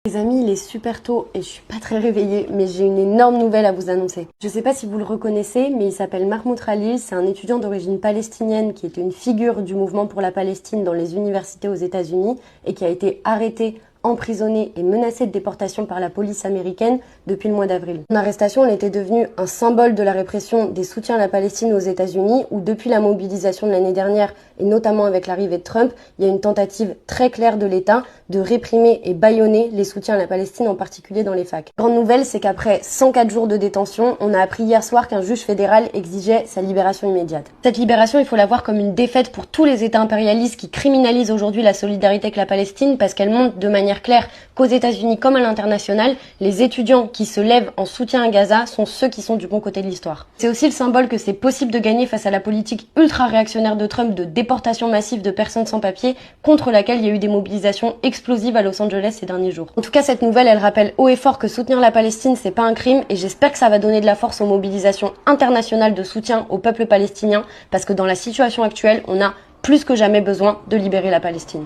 Les amis, il est super tôt et je suis pas très réveillée, mais j'ai une énorme nouvelle à vous annoncer. Je sais pas si vous le reconnaissez, mais il s'appelle Mahmoud Khalil, c'est un étudiant d'origine palestinienne qui était une figure du mouvement pour la Palestine dans les universités aux États-Unis et qui a été arrêté, emprisonné et menacé de déportation par la police américaine depuis le mois d'avril. Son arrestation, elle était devenue un symbole de la répression des soutiens à la Palestine aux États-Unis, où depuis la mobilisation de l'année dernière, et notamment avec l'arrivée de Trump, il y a une tentative très claire de l'État de réprimer et bâillonner les soutiens à la Palestine, en particulier dans les facs. La grande nouvelle, c'est qu'après 104 jours de détention, on a appris hier soir qu'un juge fédéral exigeait sa libération immédiate. Cette libération, il faut la voir comme une défaite pour tous les États impérialistes qui criminalisent aujourd'hui la solidarité avec la Palestine, parce qu'elle montre de manière claire qu'aux États-Unis comme à l'international, les étudiants qui se lèvent en soutien à Gaza sont ceux qui sont du bon côté de l'histoire. C'est aussi le symbole que c'est possible de gagner face à la politique ultra-réactionnaire de Trump de déportation massive de personnes sans papier, contre laquelle il y a eu des mobilisations explosives à Los Angeles ces derniers jours. En tout cas, cette nouvelle, elle rappelle haut et fort que soutenir la Palestine, c'est pas un crime, et j'espère que ça va donner de la force aux mobilisations internationales de soutien au peuple palestinien, parce que dans la situation actuelle, on a plus que jamais besoin de libérer la Palestine.